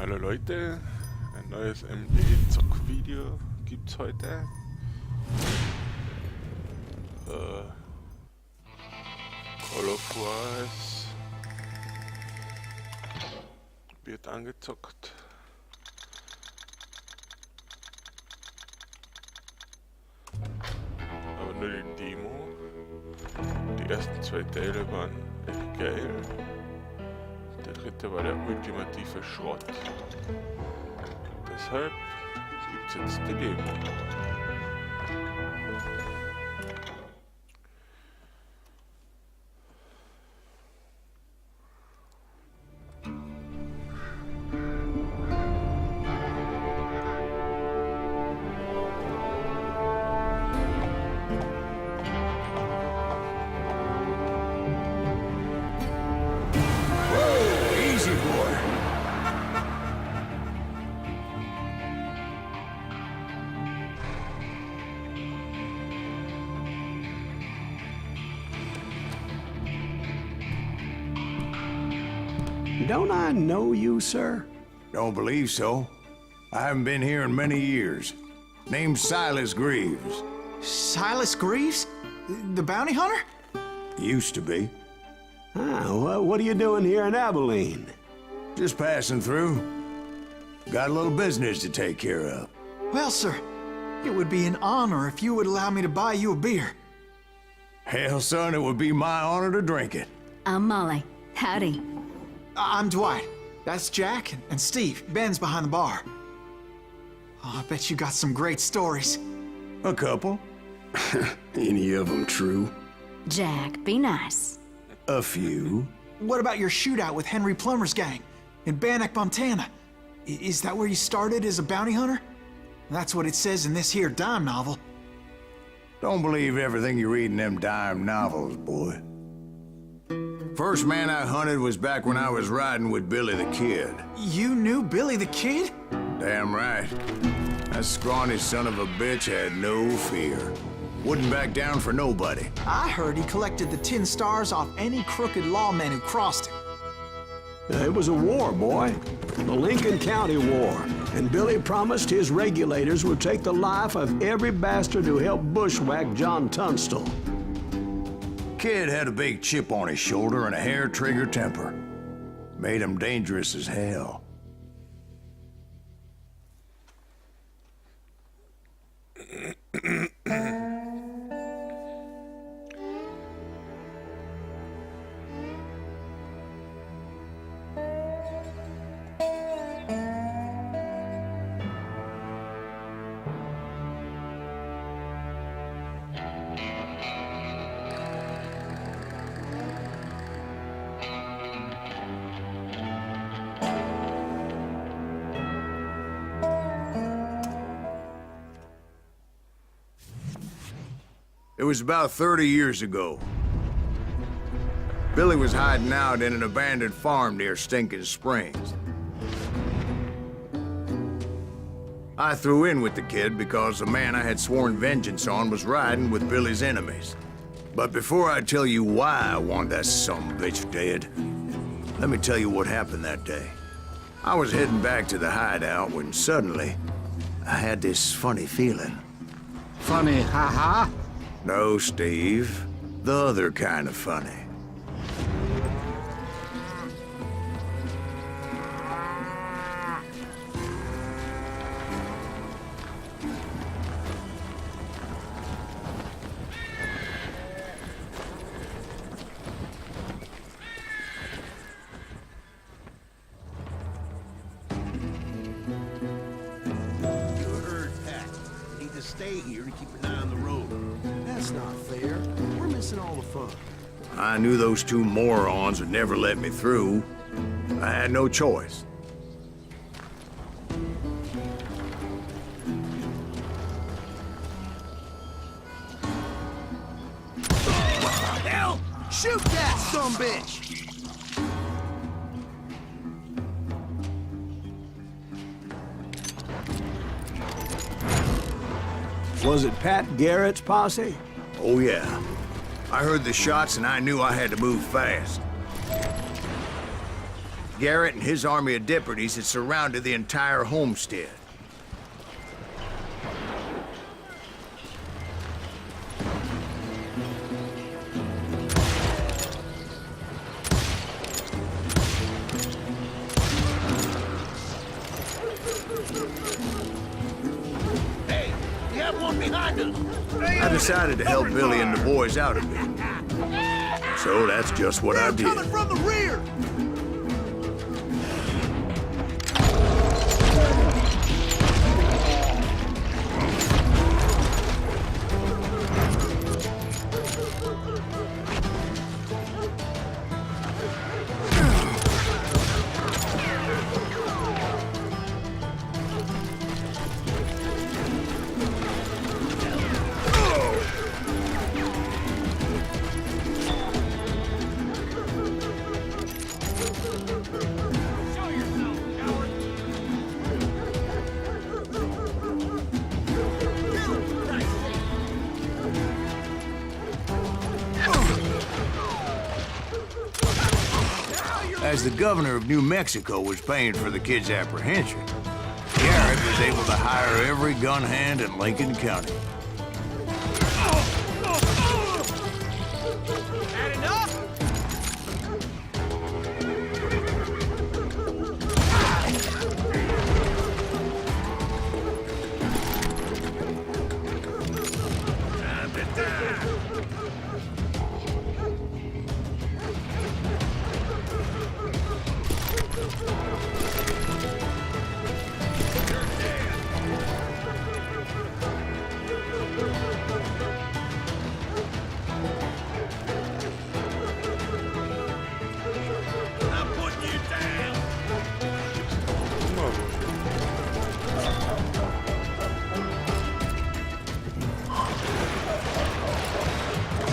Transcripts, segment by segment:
Hallo Leute, ein neues MDE Zock Video gibt's heute. Call of Juarez wird angezockt. Aber nur die Demo. Die ersten zwei Teile waren echt geil. Der dritte war der ultimative Schrott. Deshalb gibt's jetzt die Demo. Don't I know you, sir? Don't believe so. I haven't been here in many years. Name's Silas Greaves. Silas Greaves? The bounty hunter? Used to be. Ah, what are you doing here in Abilene? Just passing through. Got a little business to take care of. Well, sir, it would be an honor if you would allow me to buy you a beer. Hell, son, it would be my honor to drink it. I'm Molly. Howdy. I'm Dwight. That's Jack and Steve. Ben's behind the bar. Oh, I bet you got some great stories. A couple. Any of them true? Jack, be nice. A few. What about your shootout with Henry Plummer's gang in Bannock, Montana? Is that where you started as a bounty hunter? That's what it says in this here dime novel. Don't believe everything you read in them dime novels, boy. First man I hunted was back when I was riding with Billy the Kid. You knew Billy the Kid? Damn right. That scrawny son of a bitch had no fear. Wouldn't back down for nobody. I heard he collected the 10 stars off any crooked lawmen who crossed him. It was a war, boy. The Lincoln County War. And Billy promised his regulators would take the life of every bastard who helped bushwhack John Tunstall. Kid had a big chip on his shoulder and a hair-trigger temper. Made him dangerous as hell. It was about 30 years ago. Billy was hiding out in an abandoned farm near Stinking Springs. I threw in with the kid because the man I had sworn vengeance on was riding with Billy's enemies. But before I tell you why I want that sumbitch dead, let me tell you what happened that day. I was heading back to the hideout when suddenly I had this funny feeling. Funny, ha-ha? No, Steve. The other kind of funny. Stay here and keep an eye on the road. That's not fair. We're missing all the fun. I knew those two morons would never let me through. I had no choice. What the hell? Shoot that sumbitch! Was it Pat Garrett's posse? Oh, yeah. I heard the shots and I knew I had to move fast. Garrett and his army of deputies had surrounded the entire homestead. Hey, we have one behind us. I decided to help Billy and the boys out a bit. So that's just what I did. Coming from the rear. As the governor of New Mexico was paying for the kid's apprehension, Garrett was able to hire every gun hand in Lincoln County. Had enough? I'm putting you down.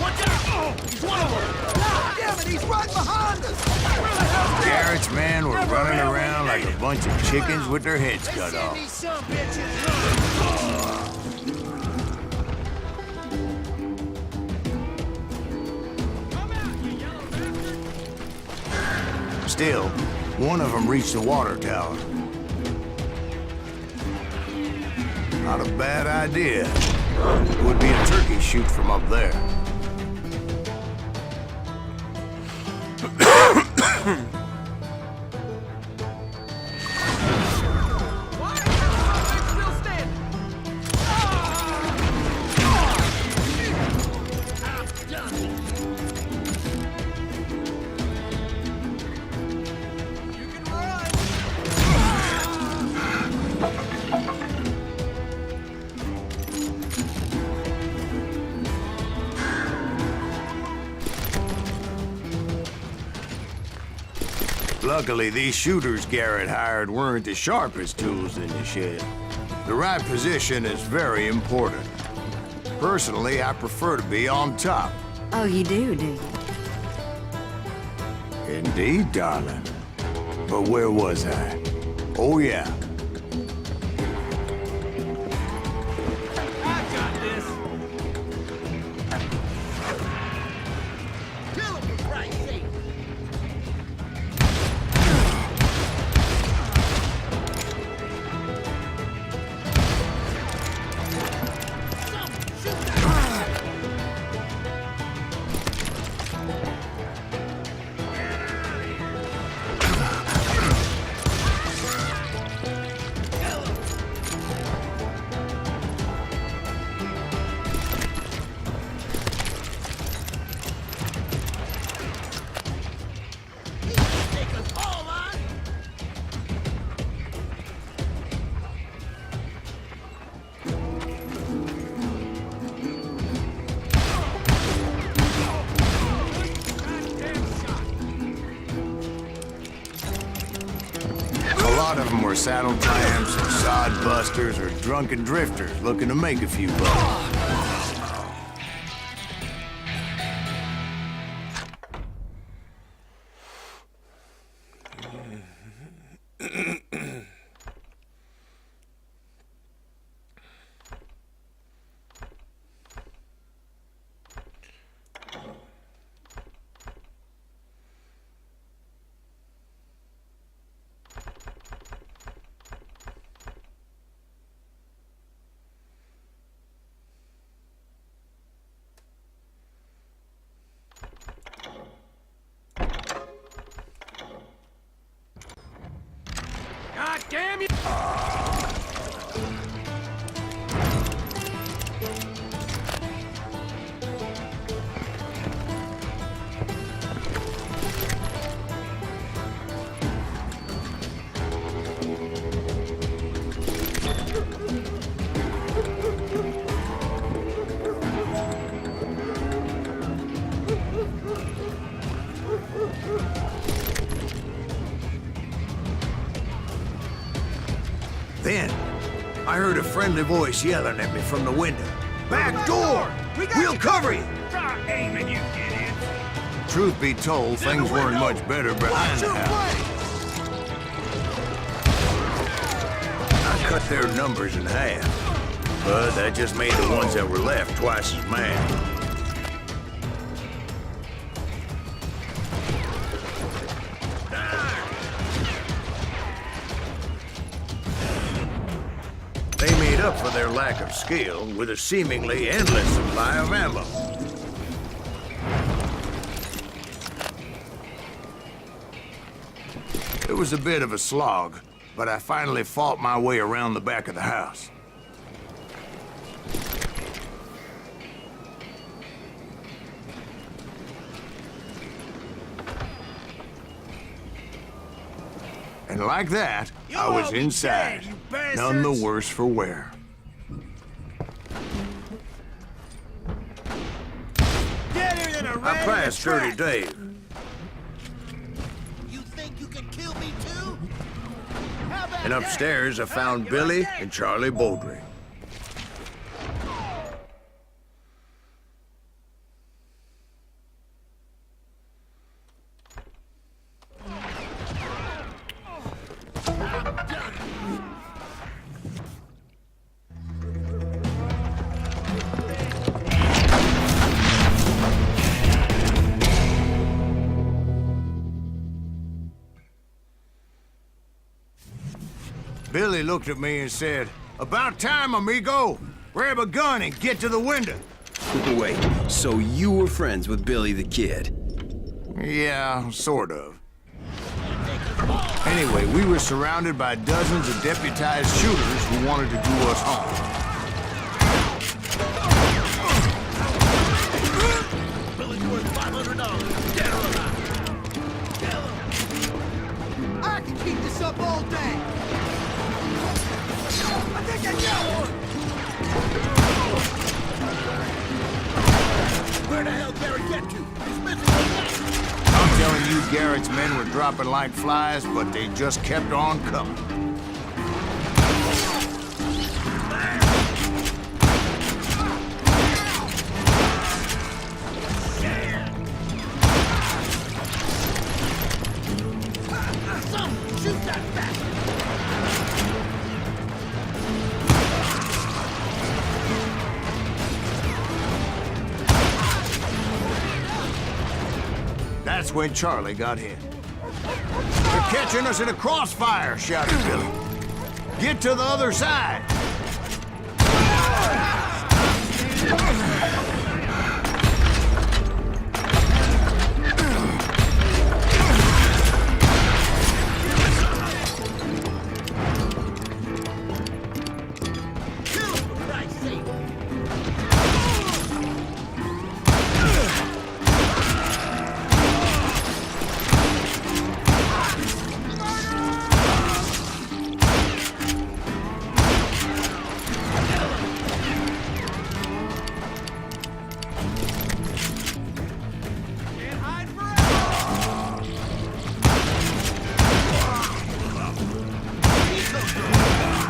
Watch out! He's one of them. God damn it, he's right behind us. Where the hell's Garrett's men were running around like a bunch of chickens with their heads cut off. these some bitches? Still, one of them reached the water tower. Not a bad idea. It would be a turkey shoot from up there. Why the hell are they still standing? I'm done. You can run. Luckily, these shooters Garrett hired weren't the sharpest tools in the shed. The right position is very important. Personally, I prefer to be on top. Oh, you do, do you? Indeed, darling. But where was I? Oh, yeah. I got this. Kill him for Christ's sake. Take us all on. A lot of them were saddle tramps, sod busters, or drunken drifters looking to make a few bucks. Damn you! Then, I heard a friendly voice yelling at me from the window. Back door! We'll cover you! Stop aiming, you idiots! Truth be told, things weren't much better behind the house. I cut their numbers in half, but that just made the ones that were left twice as mad. They made up for their lack of skill with a seemingly endless supply of ammo. It was a bit of a slog, but I finally fought my way around the back of the house. And like that, I was inside, none the worse for wear. I passed Dirty Dave. You think you can kill me too? And upstairs, I found Billy and Charlie Bowdry. Billy looked at me and said, "About time, amigo. Grab a gun and get to the window." Wait, so you were friends with Billy the Kid? Yeah, sort of. Anyway, we were surrounded by dozens of deputized shooters who wanted to do us harm. Billy's worth $500, dead or alive. I can keep this up all day. I think I got one. Where the hell Garrett get to? He's missing one guy. I'm telling you, Garrett's men were dropping like flies, but they just kept on coming. Shoot that bastard! That's when Charlie got hit. "They're catching us in a crossfire," shouted Billy. "Get to the other side!"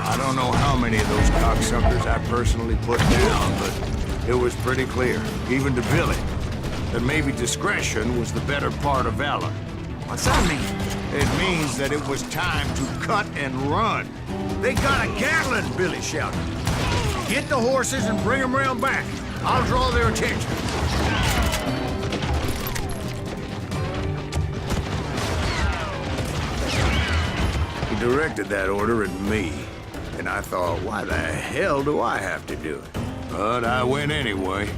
I don't know how many of those cocksuckers I personally put down, but it was pretty clear, even to Billy, that maybe discretion was the better part of valor. What's that mean? It means that it was time to cut and run. "They got a Gatling," Billy shouted. "Get the horses and bring them round back. I'll draw their attention." He directed that order at me, and I thought, why the hell do I have to do it? But I went anyway.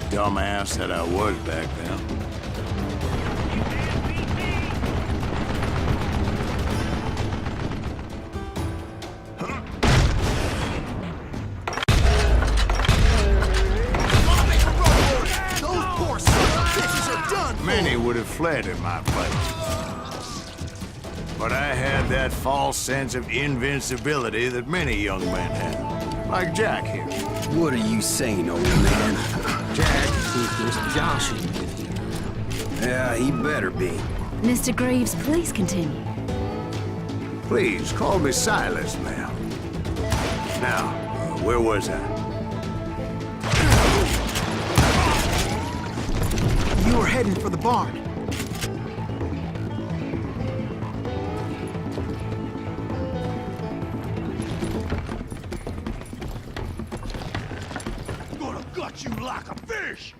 Dumbass that I was back then. fled in my place. But I had that false sense of invincibility that many young men have. Like Jack here. What are you saying, old man? Jack is just joshing with you. Yeah, he better be. Mr. Greaves, please continue. Please, call me Silas, ma'am. Now, where was I? You were heading for the barn. Gonna gut you like a fish!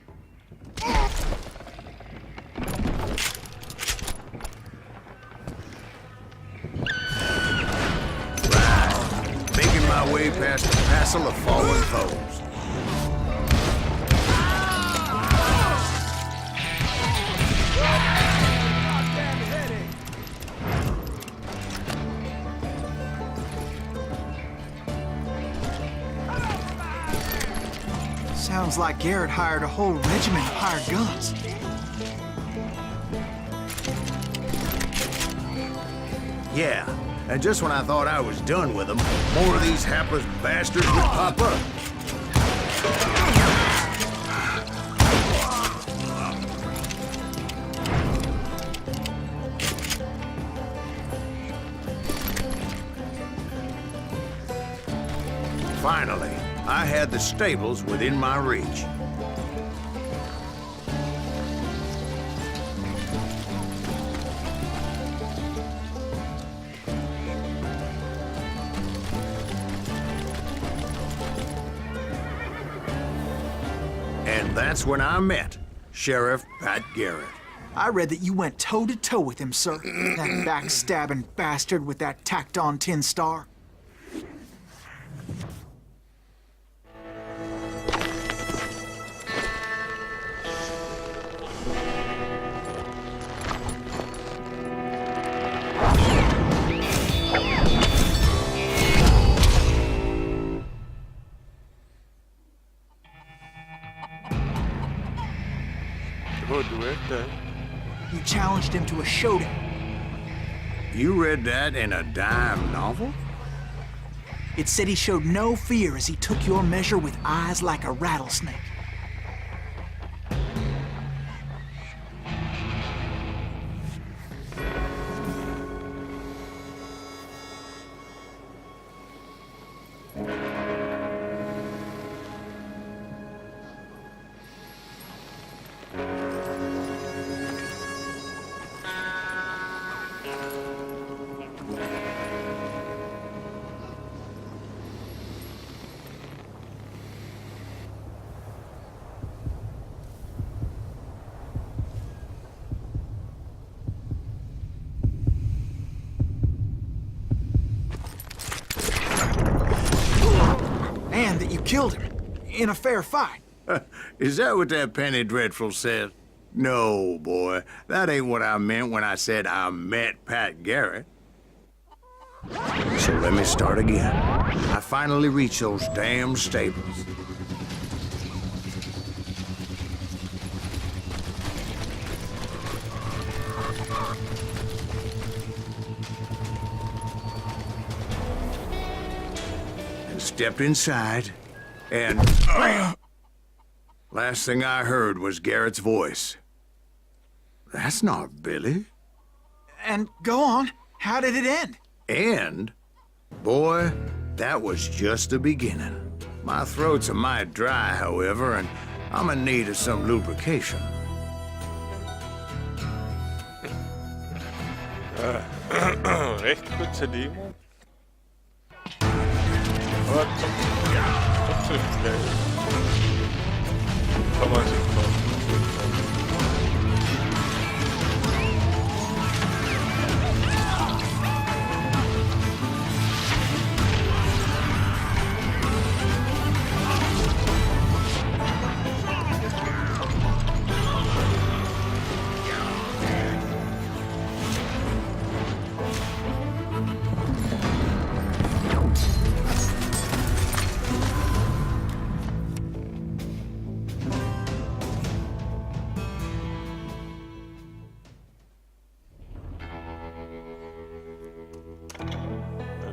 Making my way past a passel of fallen foes. Sounds like Garrett hired a whole regiment of hired guns. Yeah, and just when I thought I was done with them, more of these hapless bastards would pop up. Finally, I had the stables within my reach. And that's when I met Sheriff Pat Garrett. I read that you went toe-to-toe with him, sir. That backstabbing bastard with that tacked-on tin star. You challenged him to a showdown. You read that in a dime novel? It said he showed no fear as he took your measure with eyes like a rattlesnake. And that you killed him in a fair fight. Is that what that penny dreadful said? No, boy. That ain't what I meant when I said I met Pat Garrett. So let me start again. I finally reached those damn stables. And stepped inside, and last thing I heard was Garrett's voice. That's not Billy. And go on, how did it end? And, boy, that was just the beginning. My throat's a mite dry, however, and I'm in need of some lubrication. Recht kurze Demo. Aber trotzdem geil. Kann man sich kaufen.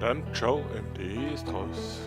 dann, ciao, MDE ist raus.